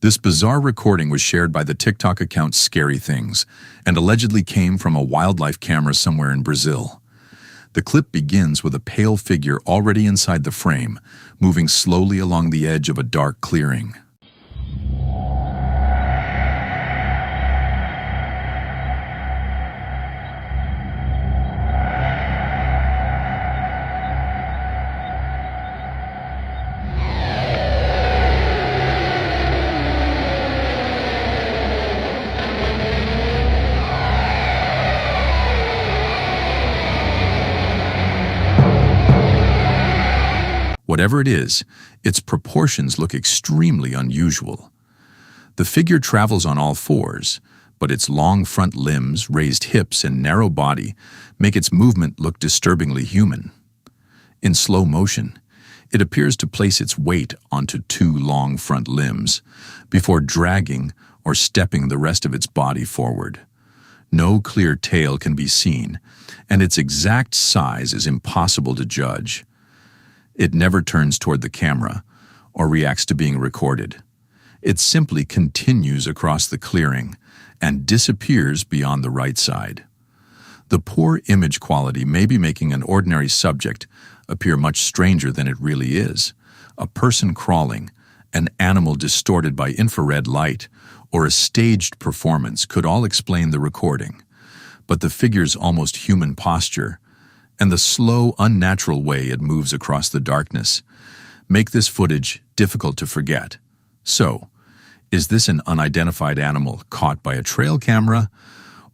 This bizarre recording was shared by the TikTok account Scary Things and allegedly came from a wildlife camera somewhere in Brazil. The clip begins with a pale figure already inside the frame, moving slowly along the edge of a dark clearing. Whatever it is, its proportions look extremely unusual. The figure travels on all fours, but its long front limbs, raised hips, and narrow body make its movement look disturbingly human. In slow motion, it appears to place its weight onto two long front limbs before dragging or stepping the rest of its body forward. No clear tail can be seen, and its exact size is impossible to judge. It never turns toward the camera or reacts to being recorded. It simply continues across the clearing and disappears beyond the right side. The poor image quality may be making an ordinary subject appear much stranger than it really is. A person crawling, an animal distorted by infrared light, or a staged performance could all explain the recording. But the figure's almost human posture and the slow, unnatural way it moves across the darkness make this footage difficult to forget. So, is this an unidentified animal caught by a trail camera,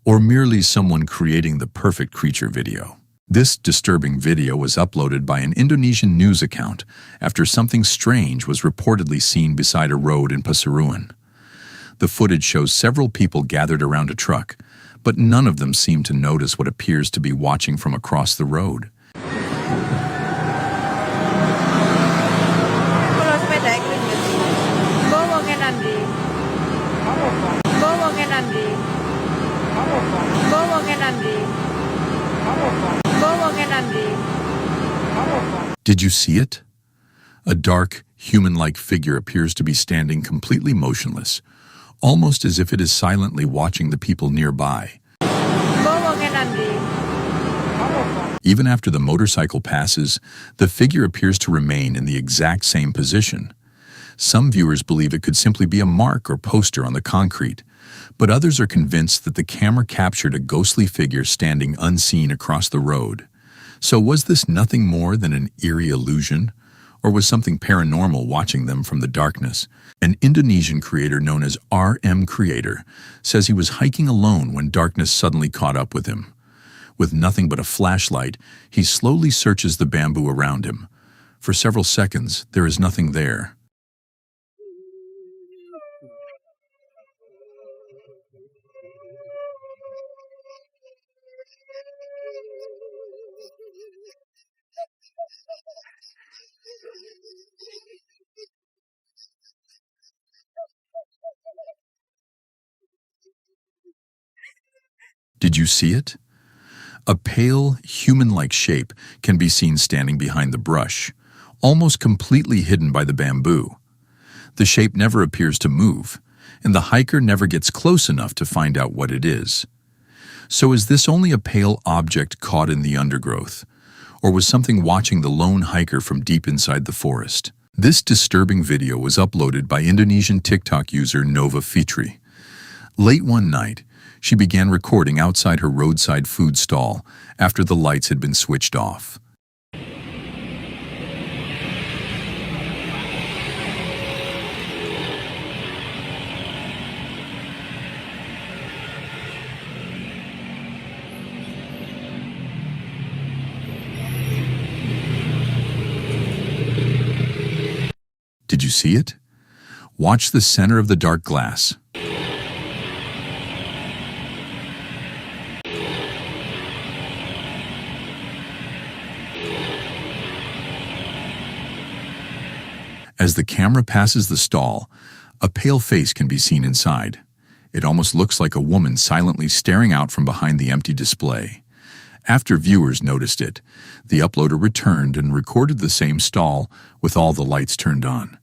or merely someone creating the perfect creature video? This disturbing video was uploaded by an Indonesian news account after something strange was reportedly seen beside a road in Pasuruan. The footage shows several people gathered around a truck, but none of them seem to notice what appears to be watching from across the road. Did you see it? A dark, human-like figure appears to be standing completely motionless, almost as if it is silently watching the people nearby. Even after the motorcycle passes, the figure appears to remain in the exact same position. Some viewers believe it could simply be a mark or poster on the concrete, but others are convinced that the camera captured a ghostly figure standing unseen across the road. So was this nothing more than an eerie illusion? Or was something paranormal watching them from the darkness? An Indonesian creator known as RM Creator says he was hiking alone when darkness suddenly caught up with him. With nothing but a flashlight, he slowly searches the bamboo around him. For several seconds, there is nothing there. Did you see it? A pale, human-like shape can be seen standing behind the brush, almost completely hidden by the bamboo. The shape never appears to move, and the hiker never gets close enough to find out what it is. So is this only a pale object caught in the undergrowth, or was something watching the lone hiker from deep inside the forest? This disturbing video was uploaded by Indonesian TikTok user Nova Fitri. Late one night, she began recording outside her roadside food stall after the lights had been switched off. Did you see it? Watch the center of the dark glass. As the camera passes the stall, a pale face can be seen inside. It almost looks like a woman silently staring out from behind the empty display. After viewers noticed it, the uploader returned and recorded the same stall with all the lights turned on.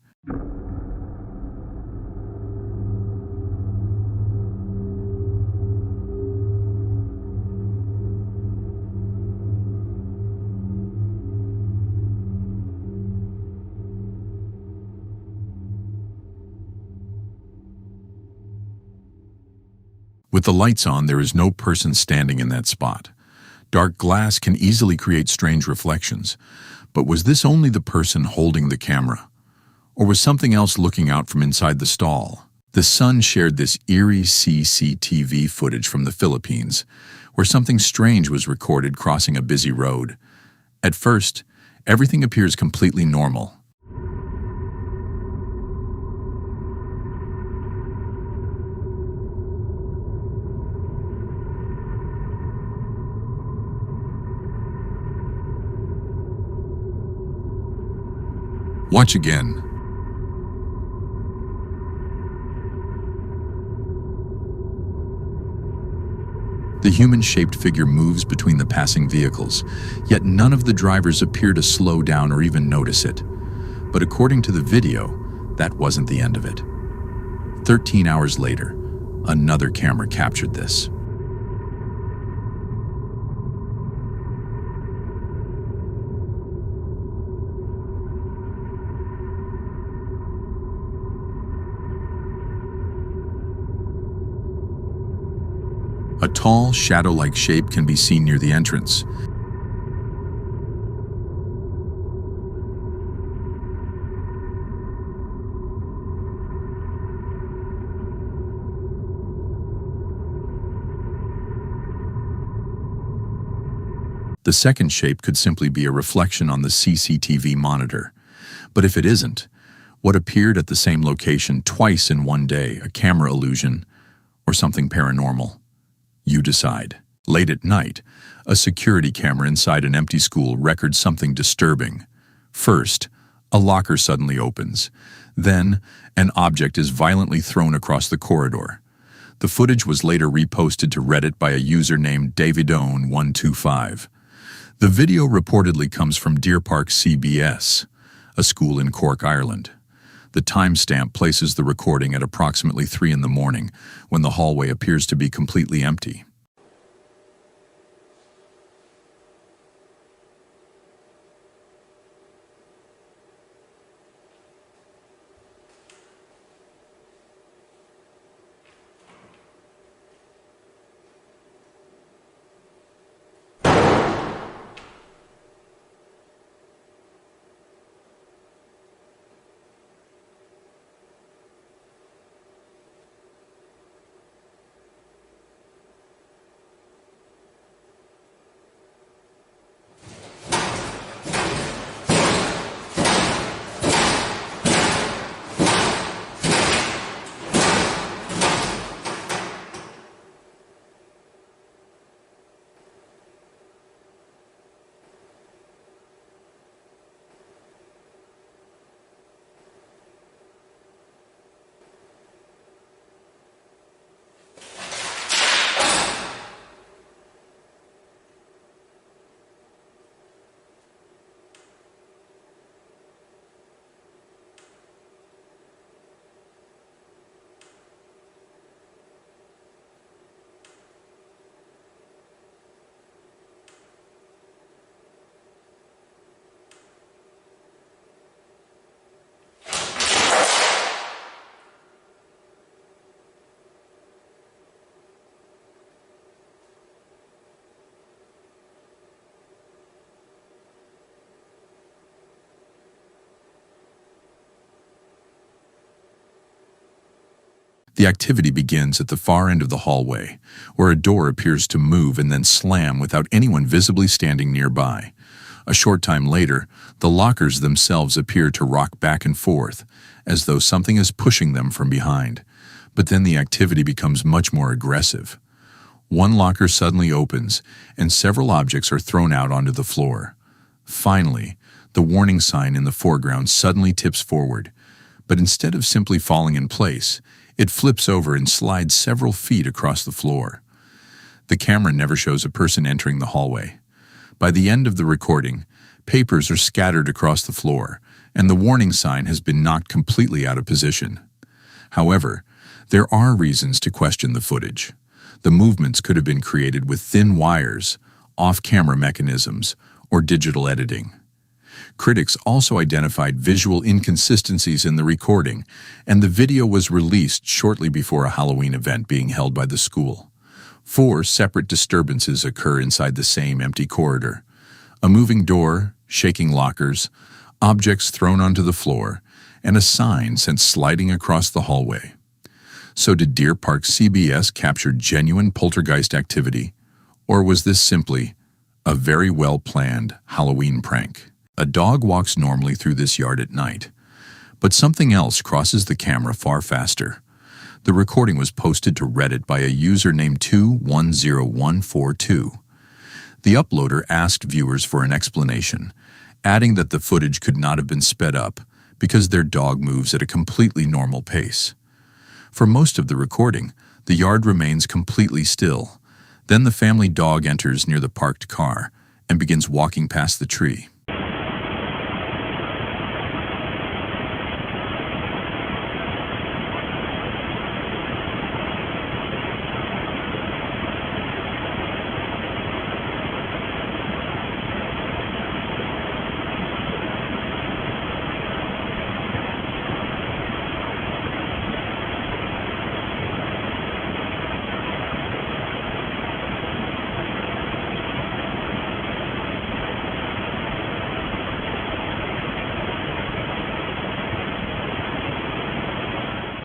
With the lights on, there is no person standing in that spot. Dark glass can easily create strange reflections, but was this only the person holding the camera? Or was something else looking out from inside the stall? The Sun shared this eerie CCTV footage from the Philippines, where something strange was recorded crossing a busy road. At first, everything appears completely normal. Watch again. The human-shaped figure moves between the passing vehicles, yet none of the drivers appear to slow down or even notice it. But according to the video, that wasn't the end of it. 13 hours later, another camera captured this. A tall, shadow-like shape can be seen near the entrance. The second shape could simply be a reflection on the CCTV monitor. But if it isn't, what appeared at the same location twice in one day, a camera illusion, or something paranormal? You decide. Late at night, a security camera inside an empty school records something disturbing. First, a locker suddenly opens. Then, an object is violently thrown across the corridor. The footage was later reposted to Reddit by a user named Davidone125. The video reportedly comes from Deer Park CBS, a school in Cork, Ireland. The timestamp places the recording at approximately 3 in the morning, when the hallway appears to be completely empty. The activity begins at the far end of the hallway, where a door appears to move and then slam without anyone visibly standing nearby. A short time later, the lockers themselves appear to rock back and forth, as though something is pushing them from behind. But then the activity becomes much more aggressive. One locker suddenly opens, and several objects are thrown out onto the floor. Finally, the warning sign in the foreground suddenly tips forward, but instead of simply falling in place, it flips over and slides several feet across the floor. The camera never shows a person entering the hallway. By the end of the recording, papers are scattered across the floor, and the warning sign has been knocked completely out of position. However, there are reasons to question the footage. The movements could have been created with thin wires, off-camera mechanisms, or digital editing. Critics also identified visual inconsistencies in the recording, and the video was released shortly before a Halloween event being held by the school. 4 separate disturbances occur inside the same empty corridor. A moving door, shaking lockers, objects thrown onto the floor, and a sign sent sliding across the hallway. So did Deer Park CBS capture genuine poltergeist activity, or was this simply a very well-planned Halloween prank? A dog walks normally through this yard at night, but something else crosses the camera far faster. The recording was posted to Reddit by a user named 210142. The uploader asked viewers for an explanation, adding that the footage could not have been sped up because their dog moves at a completely normal pace. For most of the recording, the yard remains completely still. Then the family dog enters near the parked car and begins walking past the tree.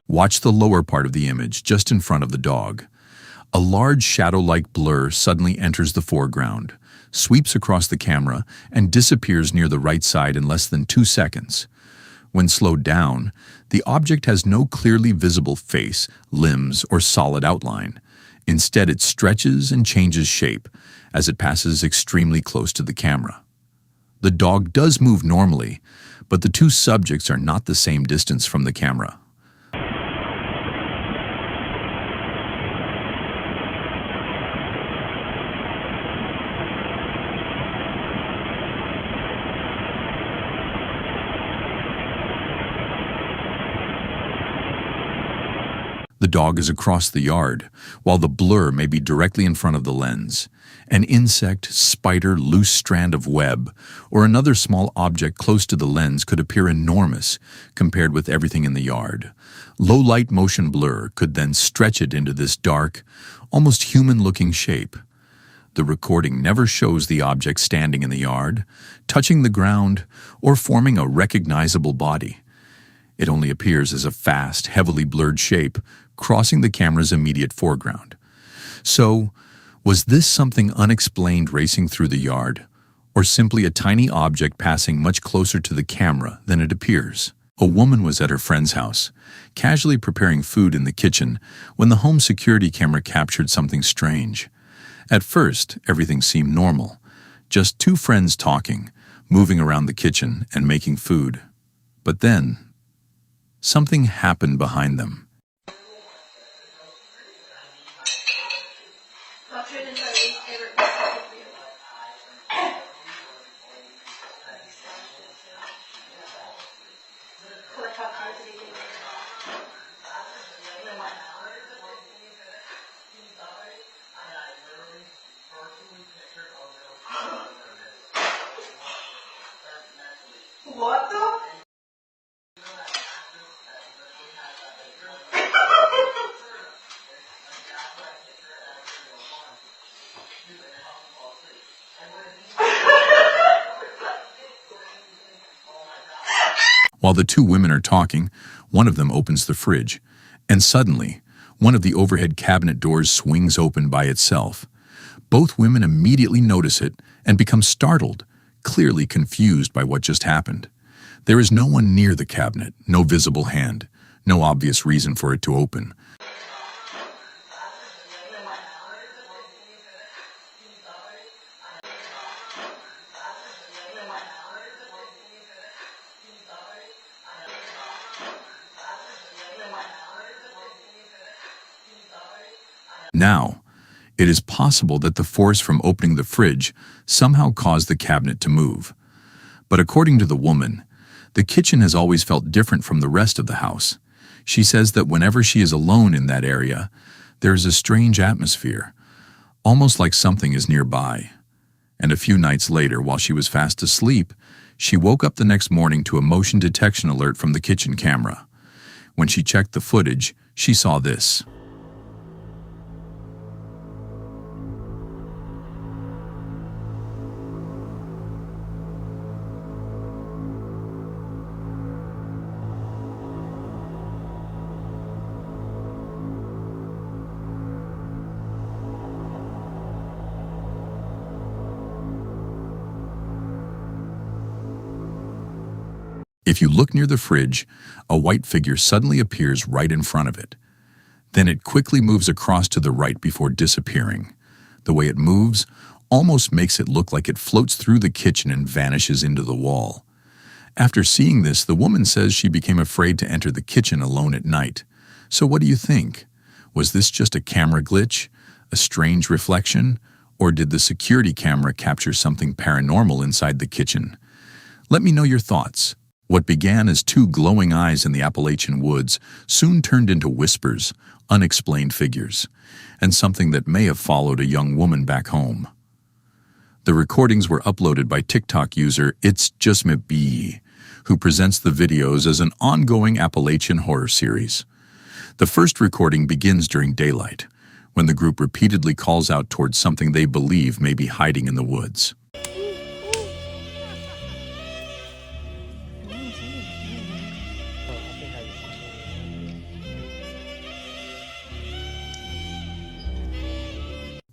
Watch the lower part of the image, just in front of the dog. A large shadow-like blur suddenly enters the foreground, sweeps across the camera, and disappears near the right side in less than 2 seconds. When slowed down, the object has no clearly visible face, limbs, or solid outline. Instead, it stretches and changes shape as it passes extremely close to the camera. The dog does move normally, but the two subjects are not the same distance from the camera. The dog is across the yard, while the blur may be directly in front of the lens. An insect, spider, loose strand of web, or another small object close to the lens could appear enormous compared with everything in the yard. Low-light motion blur could then stretch it into this dark, almost human-looking shape. The recording never shows the object standing in the yard, touching the ground, or forming a recognizable body. It only appears as a fast, heavily blurred shape crossing the camera's immediate foreground. So, was this something unexplained racing through the yard, or simply a tiny object passing much closer to the camera than it appears? A woman was at her friend's house, casually preparing food in the kitchen, when the home security camera captured something strange. At first, everything seemed normal, just two friends talking, moving around the kitchen and making food. But then, something happened behind them. What the? While the two women are talking, one of them opens the fridge, and suddenly, one of the overhead cabinet doors swings open by itself. Both women immediately notice it and become startled, clearly confused by what just happened. There is no one near the cabinet, no visible hand, no obvious reason for it to open. Now, it is possible that the force from opening the fridge somehow caused the cabinet to move. But according to the woman, the kitchen has always felt different from the rest of the house. She says that whenever she is alone in that area, there is a strange atmosphere, almost like something is nearby. And a few nights later, while she was fast asleep, she woke up the next morning to a motion detection alert from the kitchen camera. When she checked the footage, she saw this. If you look near the fridge, a white figure suddenly appears right in front of it. Then it quickly moves across to the right before disappearing. The way it moves almost makes it look like it floats through the kitchen and vanishes into the wall. After seeing this, the woman says she became afraid to enter the kitchen alone at night. So what do you think? Was this just a camera glitch, a strange reflection, or did the security camera capture something paranormal inside the kitchen? Let me know your thoughts. What began as two glowing eyes in the Appalachian woods soon turned into whispers, unexplained figures, and something that may have followed a young woman back home. The recordings were uploaded by TikTok user It's Just Me Bee, who presents the videos as an ongoing Appalachian horror series. The first recording begins during daylight, when the group repeatedly calls out towards something they believe may be hiding in the woods.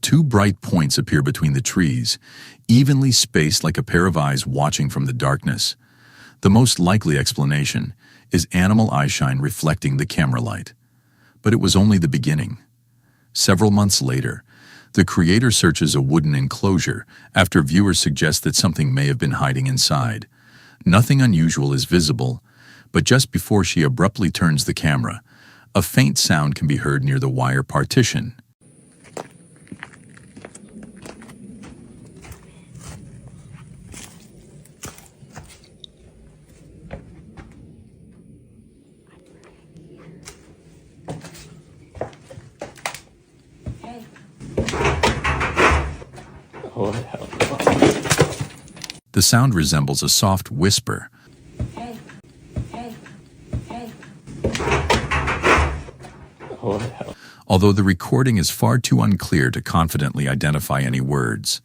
Two bright points appear between the trees, evenly spaced like a pair of eyes watching from the darkness. The most likely explanation is animal eyeshine reflecting the camera light. But it was only the beginning. Several months later, the creator searches a wooden enclosure after viewers suggest that something may have been hiding inside. Nothing unusual is visible, but just before she abruptly turns the camera, a faint sound can be heard near the wire partition. The sound resembles a soft whisper. Although the recording is far too unclear to confidently identify any words,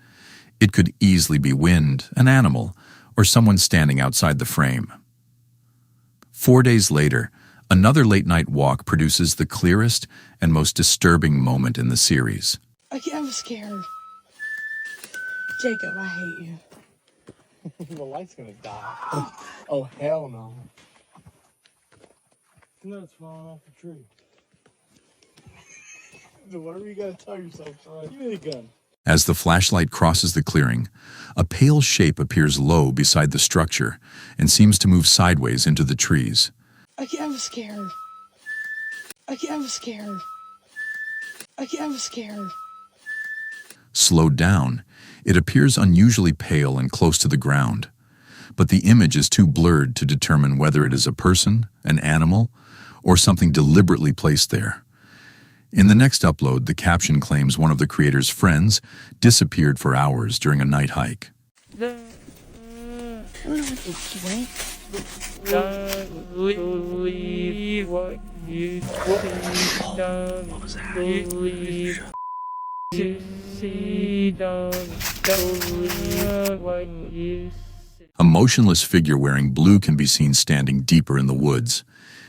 it could easily be wind, an animal, or someone standing outside the frame. 4 days later, another late-night walk produces the clearest and most disturbing moment in the series. I'm scared. Jacob, I hate you. The light's gonna die. Oh, hell no. The nut's falling off the tree. Do whatever you gotta tell yourself, son. Give me the gun. As the flashlight crosses the clearing, a pale shape appears low beside the structure and seems to move sideways into the trees. I'm scared. I'm scared. I'm scared. Slowed down, it appears unusually pale and close to the ground, but the image is too blurred to determine whether it is a person, an animal, or something deliberately placed there. In the next upload, the caption claims one of the creator's friends disappeared for hours during a night hike. I don't know what to drink. Don't believe what you see. Don't believe you see. Don't believe what you see. A motionless figure wearing blue can be seen standing deeper in the woods.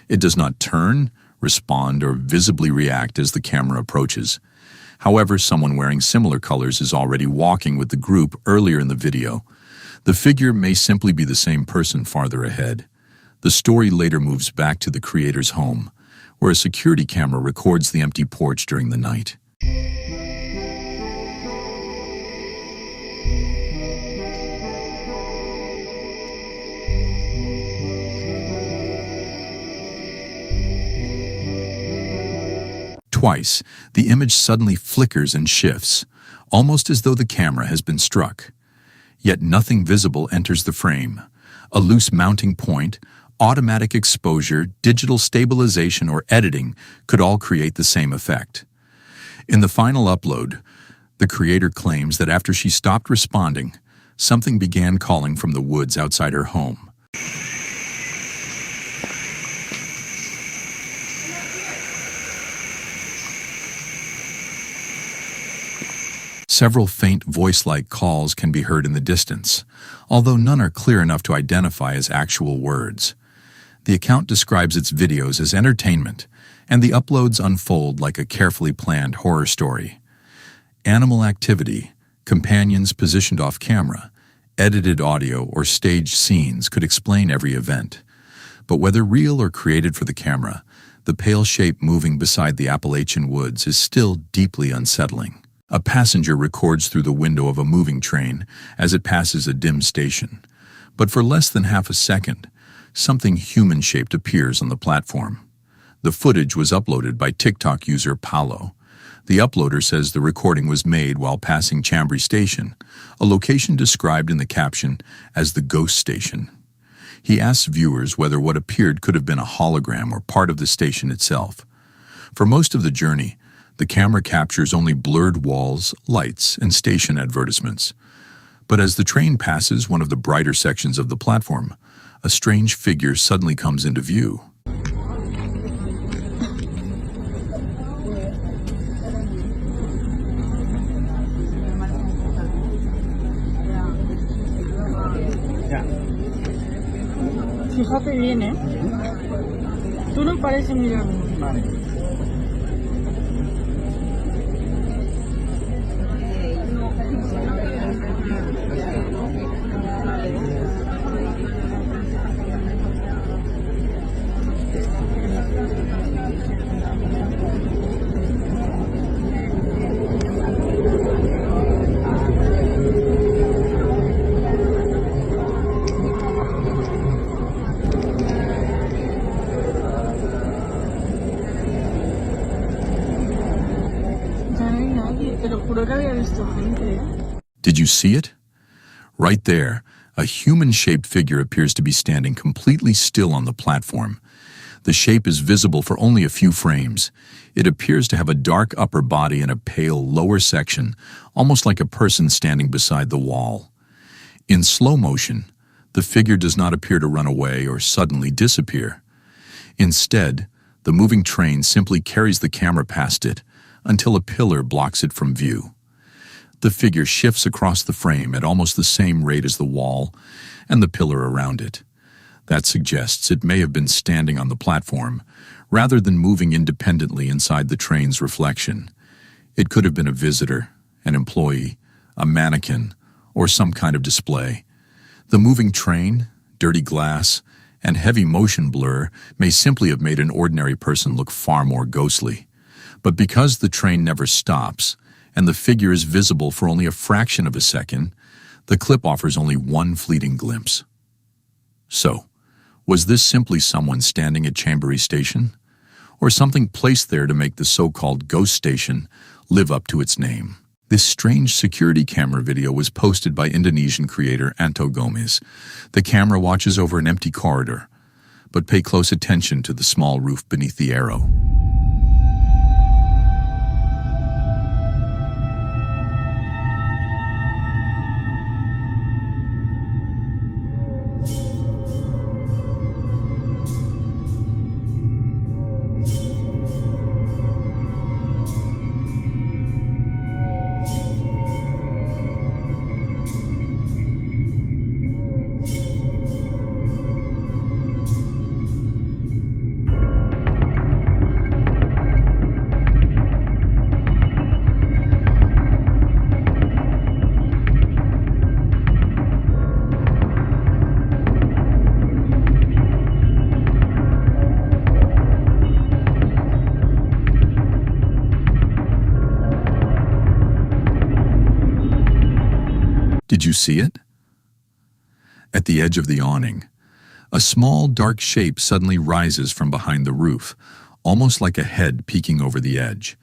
It does not turn, respond, or visibly react as the camera approaches. However, someone wearing similar colors is already walking with the group earlier in the video. The figure may simply be the same person farther ahead. The story later moves back to the creator's home, where a security camera records the empty porch during the night. Twice, the image suddenly flickers and shifts, almost as though the camera has been struck. Yet nothing visible enters the frame. A loose mounting point, automatic exposure, digital stabilization, or editing could all create the same effect. In the final upload, the creator claims that after she stopped responding, something began calling from the woods outside her home. Several faint voice-like calls can be heard in the distance, although none are clear enough to identify as actual words. The account describes its videos as entertainment, and the uploads unfold like a carefully planned horror story. Animal activity, companions positioned off camera, edited audio, or staged scenes could explain every event, But whether real or created for the camera, the pale shape moving beside the Appalachian woods is still deeply unsettling. A passenger records through the window of a moving train as it passes a dim station. But for less than half a second, something human-shaped appears on the platform. The footage was uploaded by TikTok user Paulo. The uploader says the recording was made while passing Chambry Station, a location described in the caption as the ghost station. He asks viewers whether what appeared could have been a hologram or part of the station itself. For most of the journey, the camera captures only blurred walls, lights, and station advertisements. But as the train passes one of the brighter sections of the platform, a strange figure suddenly comes into view. Fíjate bien, ¿eh? Tú no pareces mirar. Did you see it? Right there, a human-shaped figure appears to be standing completely still on the platform. The shape is visible for only a few frames. It appears to have a dark upper body and a pale lower section, almost like a person standing beside the wall. In slow motion, the figure does not appear to run away or suddenly disappear. Instead, the moving train simply carries the camera past it until a pillar blocks it from view. The figure shifts across the frame at almost the same rate as the wall and the pillar around it. That suggests it may have been standing on the platform, rather than moving independently inside the train's reflection. It could have been a visitor, an employee, a mannequin, or some kind of display. The moving train, dirty glass, and heavy motion blur may simply have made an ordinary person look far more ghostly. But because the train never stops, and the figure is visible for only a fraction of a second, the clip offers only one fleeting glimpse. So, was this simply someone standing at Chambry Station? Or something placed there to make the so-called ghost station live up to its name? This strange security camera video was posted by Indonesian creator Anto Gomez. The camera watches over an empty corridor, but pay close attention to the small roof beneath the arrow. Did you see it? At the edge of the awning, a small dark shape suddenly rises from behind the roof, almost like a head peeking over the edge.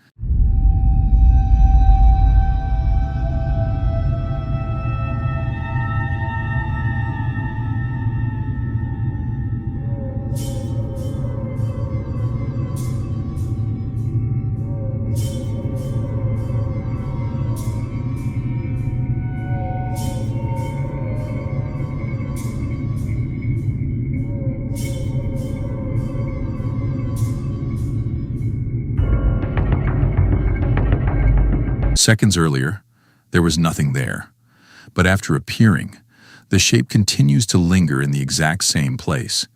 Seconds earlier, there was nothing there. But after appearing, the shape continues to linger in the exact same place.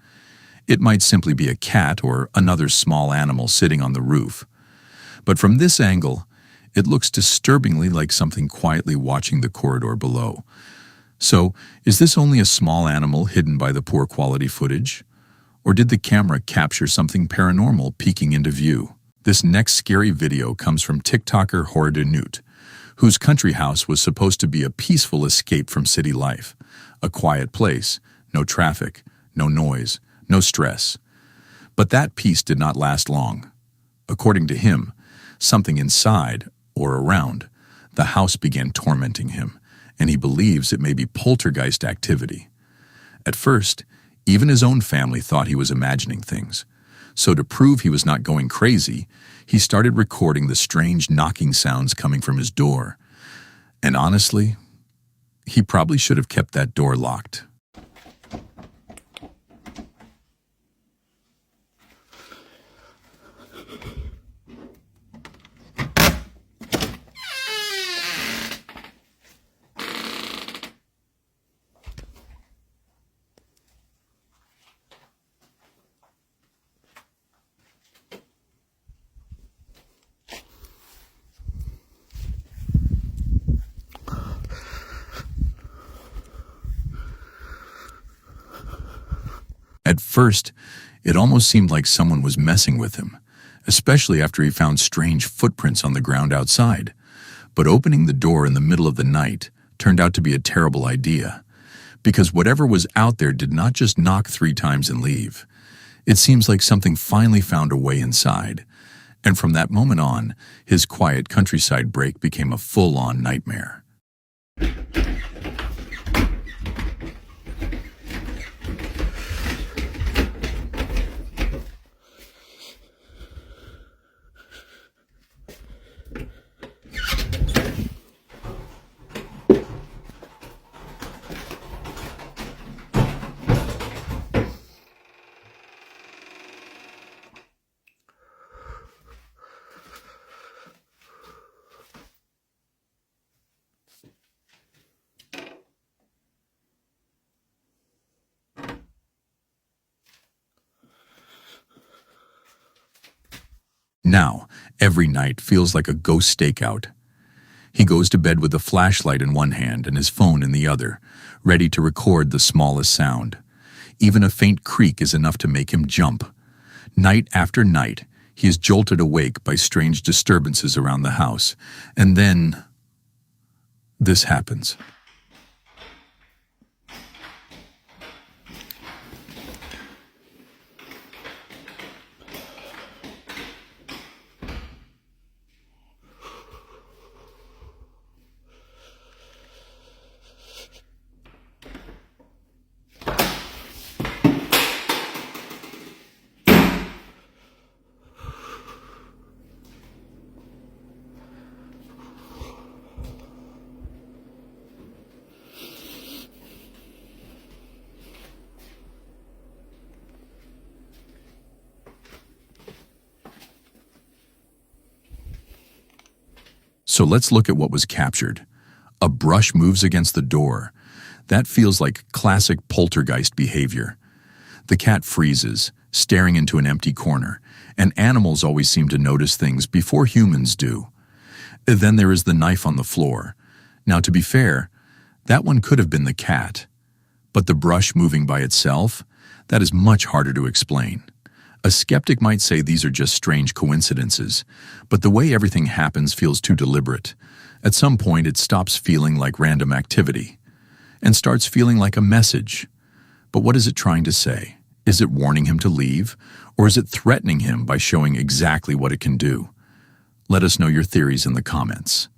It might simply be a cat or another small animal sitting on the roof. But from this angle, it looks disturbingly like something quietly watching the corridor below. So, is this only a small animal hidden by the poor quality footage? Or did the camera capture something paranormal peeking into view? This next scary video comes from TikToker Hordenut, whose country house was supposed to be a peaceful escape from city life. A quiet place, no traffic, no noise, no stress. But that peace did not last long. According to him, something inside, or around, the house began tormenting him, and he believes it may be poltergeist activity. At first, even his own family thought he was imagining things. So to prove he was not going crazy, he started recording the strange knocking sounds coming from his door. And honestly, he probably should have kept that door locked. At first, it almost seemed like someone was messing with him, especially after he found strange footprints on the ground outside. But opening the door in the middle of the night turned out to be a terrible idea, because whatever was out there did not just knock 3 times and leave. It seems like something finally found a way inside, and from that moment on, his quiet countryside break became a full-on nightmare. Now, every night feels like a ghost stakeout. He goes to bed with a flashlight in one hand and his phone in the other, ready to record the smallest sound. Even a faint creak is enough to make him jump. Night after night, he is jolted awake by strange disturbances around the house. And then, this happens. So let's look at what was captured. A brush moves against the door. That feels like classic poltergeist behavior. The cat freezes, staring into an empty corner, and animals always seem to notice things before humans do. Then there is the knife on the floor. Now, to be fair, that one could have been the cat. But the brush moving by itself, that is much harder to explain. A skeptic might say these are just strange coincidences, but the way everything happens feels too deliberate. At some point, it stops feeling like random activity and starts feeling like a message. But what is it trying to say? Is it warning him to leave, or is it threatening him by showing exactly what it can do? Let us know your theories in the comments.